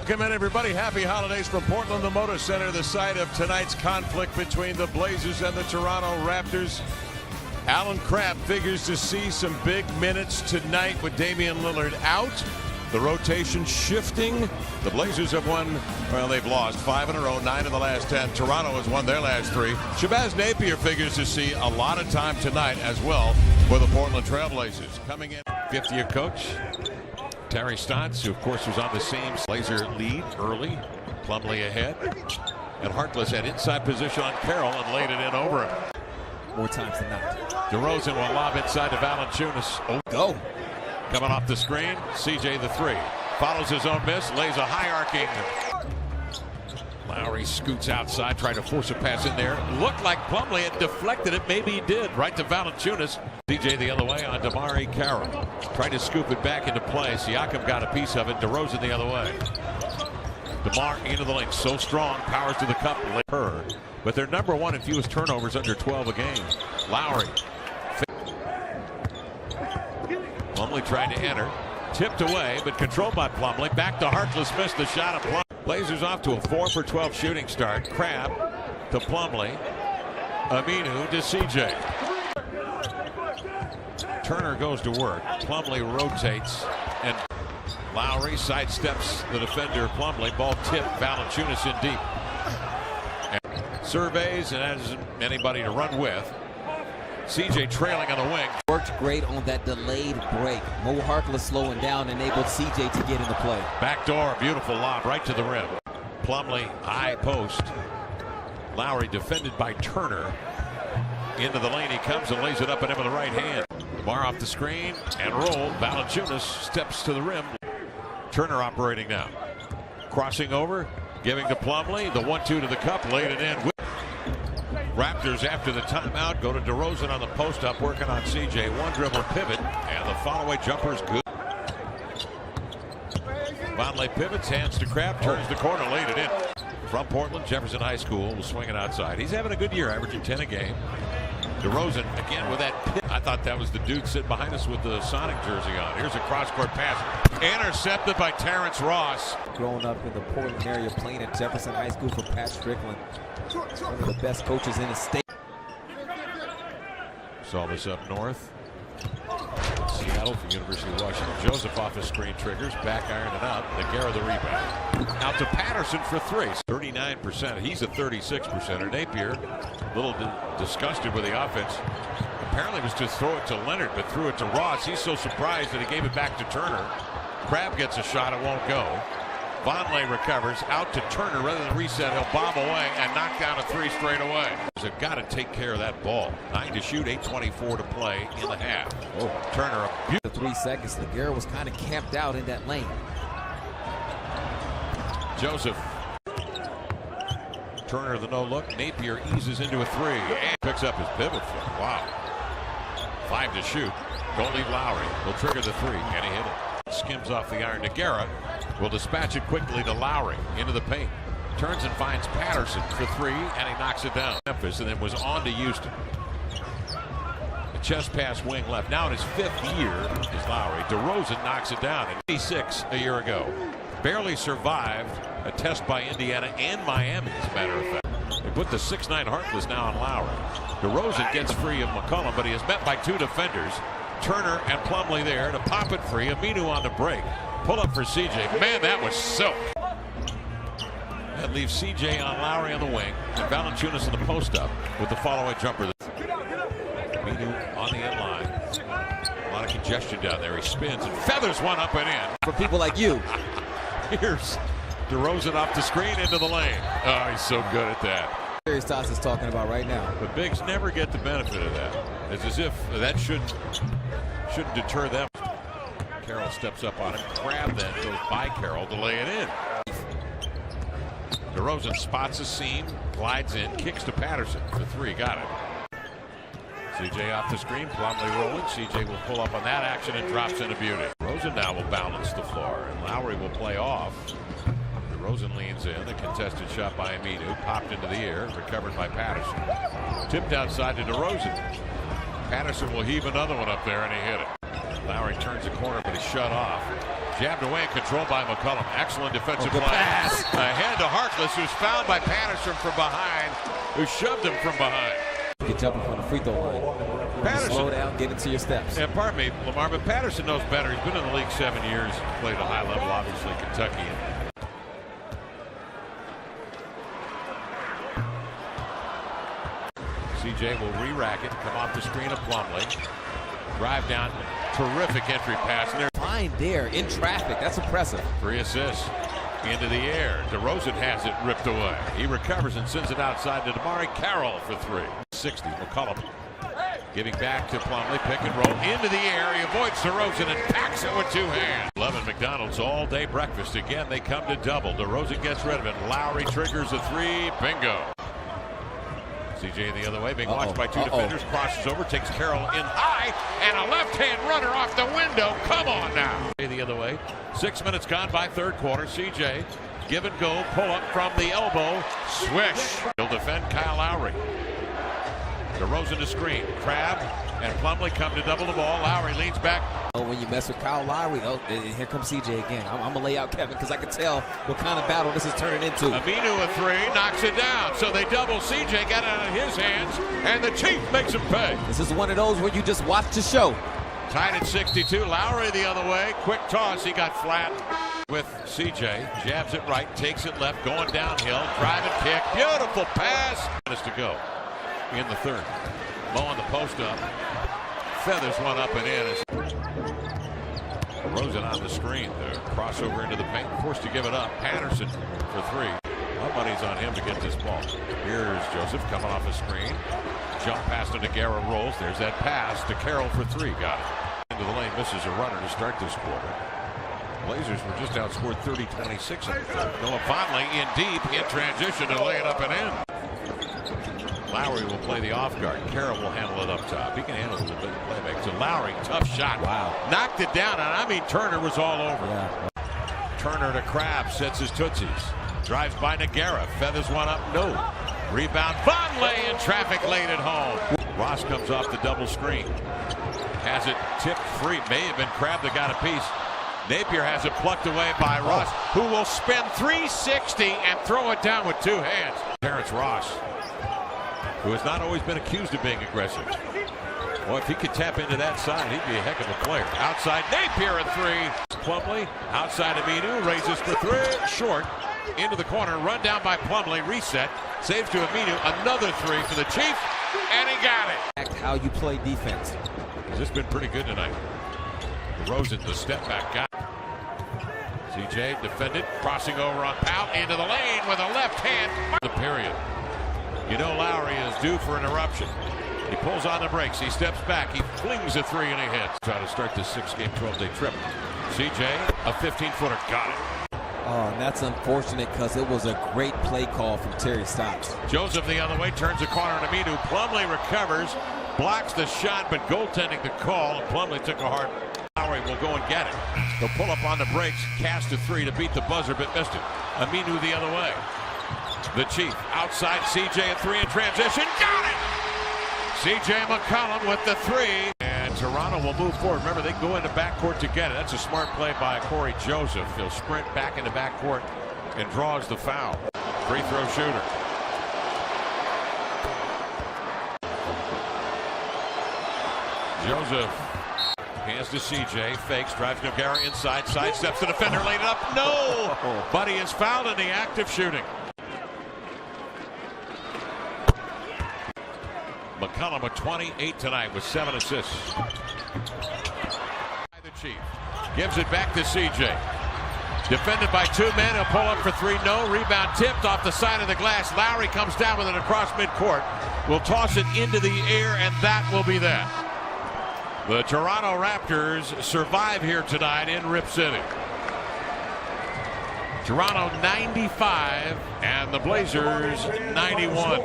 Welcome in, everybody. Happy holidays from Portland, the Moda Center, the site of tonight's conflict between the Blazers and the Toronto Raptors. Allen Crabbe figures to see some big minutes tonight with Damian Lillard out. The rotation shifting. The Blazers have won, well, they've lost 5 in a row, 9 of the last 10. Toronto has won their last 3. Shabazz Napier figures to see a lot of time tonight as well for the Portland Trail Blazers. Coming in, 50th coach Terry Stotts, who of course was on the same Blazer lead early. Plumlee ahead. And Harkless had inside position on Carroll and laid it in over him. More times than not. DeRozan will lob inside to Valanciunas. Oh, go. Coming off the screen, CJ the 3. Follows his own miss, lays a high arcing. Lowry scoots outside, trying to force a pass in there. Looked like Plumlee had deflected it. Maybe he did. Right to Valanciunas. CJ the other way on DeMarre Carroll. Tried to scoop it back into play. Siakam got a piece of it. DeRozan the other way. DeMar into the lane. So strong. Powers to the cup. But they're number 1 in fewest turnovers, under 12 a game. Lowry. Plumlee tried to enter. Tipped away, but controlled by Plumlee. Back to Harkless. Missed the shot of Plumlee. Blazers off to a 4 for 12 shooting start. Crabbe to Plumlee. Aminu to CJ. Turner goes to work. Plumlee rotates, and Lowry sidesteps the defender. Plumlee, ball tipped. Valanciunas in deep. And surveys and has anybody to run with. CJ trailing on the wing. Worked great on that delayed break. Mo Harkless slowing down enabled CJ to get into play. Backdoor, beautiful lob right to the rim. Plumlee, high post. Lowry defended by Turner. Into the lane he comes and lays it up at him with the right hand. Bar off the screen and roll. Valanciunas steps to the rim. Turner operating now. Crossing over, giving to Plumlee. The 1-2 to the cup, laid it in. Raptors after the timeout go to DeRozan on the post up, working on CJ. One dribble pivot, and the follow-away jumper is good. Vonleh pivots, hands to Crabbe, turns the corner, laid it in. From Portland, Jefferson High School, will swing it outside. He's having a good year, averaging 10 a game. DeRozan again with that pivot. I thought that was the dude sitting behind us with the Sonic jersey on. Here's a cross-court pass. Intercepted by Terrence Ross. Growing up in the Portland area, playing at Jefferson High School for Pat Strickland. One of the best coaches in the state. Saw this up north. Seattle for University of Washington. Joseph off his screen triggers. Back iron it out. Nogueira the rebound. Out to Patterson for 3. 39%. He's a 36%er. Napier, a little disgusted with the offense. Apparently was to throw it to Leonard, but threw it to Ross. He's so surprised that he gave it back to Turner. Crabbe gets a shot. It won't go. Vonleh recovers out to Turner. Rather than reset, he'll bomb away and knock down a 3 straight away. They've got to take care of that ball. 9 to shoot, 8:24 to play in the half. Oh, Turner, the 3 seconds. Nogueira was kind of camped out in that lane. Joseph. Turner the no look. Napier eases into a 3 and picks up his pivot foot. Wow. 5 to shoot. Don't leave Lowry. Will trigger the 3. Can he hit it? Skims off the iron. Nogueira will dispatch it quickly to Lowry into the paint. Turns and finds Patterson for 3, and he knocks it down. Memphis, and then was on to Houston. A chest pass wing left. Now in his 5th year is Lowry. DeRozan knocks it down at 86 a year ago. Barely survived a test by Indiana and Miami, as a matter of fact. They put the 6'9" Harkless now on Lowry. DeRozan gets free of McCollum, but he is met by 2 defenders. Turner and Plumlee there to pop it free. Aminu on the break. Pull up for CJ. Man, that was silk. That leaves CJ on Lowry on the wing, and Valanciunas in the post up with the follow-away jumper. Aminu on the end line. A lot of congestion down there. He spins and feathers one up and in. For people like you. Here's DeRozan off the screen into the lane. Oh, he's so good at that. Terry Stotts is talking about right now. The bigs never get the benefit of that. It's as if that shouldn't deter them. Carroll steps up on him. Crabbe then goes by Carroll to lay it in. DeRozan spots a seam, glides in, kicks to Patterson for 3. Got it. CJ off the screen. Plumlee rolling. CJ will pull up on that action and drops into beauty. DeRozan now will balance the floor, and Lowry will play off. DeRozan leans in. The contested shot by Aminu. Popped into the air. Recovered by Patterson. Tipped outside to DeRozan. Patterson will heave another one up there, and he hit it. Lowry turns the corner, but he's shut off. Jabbed away and controlled by McCollum. Excellent defensive good play. pass. Ahead to Harkless, who's fouled by Patterson from behind, who shoved him from behind. Get jumping from the free throw line. Patterson. Slow down, get into your steps. And pardon me, Lamar, but Patterson knows better. He's been in the league 7 years. Played at a high level, obviously, Kentucky. CJ will re-rack it, come off the screen of Plumlee. Drive down, terrific entry pass. And Fine there in traffic. That's impressive. 3 assists into the air. DeRozan has it ripped away. He recovers and sends it outside to DeMarre Carroll for 3. 60. McCollum giving back to Plumlee. Pick and roll into the air. He avoids DeRozan and packs it with 2 hands. 11 McDonald's all-day breakfast. Again, they come to double. DeRozan gets rid of it. Lowry triggers a 3. Bingo. CJ the other way, being watched by 2 defenders, crosses over, takes Carroll in high, and a left-hand runner off the window. Come on now. The other way. 6 minutes gone by third quarter. CJ, give and go, pull up from the elbow, swish. He'll defend Kyle Lowry. DeRozan to screen. Crabbe and Plumlee come to double the ball. Lowry leans back. When you mess with Kyle Lowry, and here comes CJ again. I'm going to lay out Kevin because I can tell what kind of battle this is turning into. Aminu a 3, knocks it down. So they double. CJ got it out of his hands, and the Chief makes him pay. This is one of those where you just watch the show. Tied at 62. Lowry the other way. Quick toss. He got flat with CJ. Jabs it right, takes it left, going downhill. Drive and kick. Beautiful pass. Minutes to go in the third. Mo on the post up. Feathers one up and in. DeRozan on the screen. The crossover into the paint. Forced to give it up. Patterson for 3. All money's on him to get this ball. Here's Joseph coming off a screen. Jump pass to Nogueira, rolls. There's that pass to Carroll for 3. Got it. Into the lane, misses a runner to start this quarter. Blazers were just outscored 30-26 in the third. Noah Vonleh in deep, in transition to lay it up and in. Lowry will play the off guard. Carroll will handle it up top. He can handle it a little bit of playback. So Lowry, tough shot. Wow. Knocked it down, and I mean Turner was all over. Yeah. Turner to Crabbe, sets his tootsies. Drives by Nogueira, feathers one up, no. Rebound, Vonleh in traffic late at home. Ross comes off the double screen. Has it tipped free. May have been Crabbe that got a piece. Napier has it plucked away by Ross, who will spin 360 and throw it down with 2 hands. Terrence Ross, who has not always been accused of being aggressive. Well, if he could tap into that side, he'd be a heck of a player. Outside, Napier at 3. Plumlee, outside Aminu, raises for 3. Short, into the corner, run down by Plumlee, reset. Saves to Aminu, another 3 for the Chief, and he got it. How you play defense. This has been pretty good tonight. DeRozan, the step back guy. CJ defended, crossing over on Powell into the lane with a left hand. The period. You know Lowry is due for an eruption. He pulls on the brakes. He steps back. He flings a 3 and he hits. Try to start this 6-game, 12-day trip. CJ, a 15-footer, got it. Oh, and that's unfortunate because it was a great play call from Terry Stotts. Joseph the other way, turns the corner to Aminu. Plumlee recovers, blocks the shot, but goaltending the call. Plumlee took a hard. Lowry will go and get it. He'll pull up on the brakes, cast a 3 to beat the buzzer, but missed it. Aminu the other way. The Chief outside CJ at 3 in transition. Got it! CJ McCollum with the 3. And Toronto will move forward. Remember, they go into backcourt to get it. That's a smart play by Corey Joseph. He'll sprint back into backcourt and draws the foul. Free throw shooter. Joseph hands to CJ, fakes, drives Nogueira inside, sidesteps the defender, laid it up. No! But he is fouled in the act of shooting. McCollum with 28 tonight with 7 assists. The Chief gives it back to CJ. Defended by 2 men. He'll pull up for 3. No. Rebound tipped off the side of the glass. Lowry comes down with it across midcourt. Will toss it into the air, and that will be that. The Toronto Raptors survive here tonight in Rip City. Toronto 95 and the Blazers 91.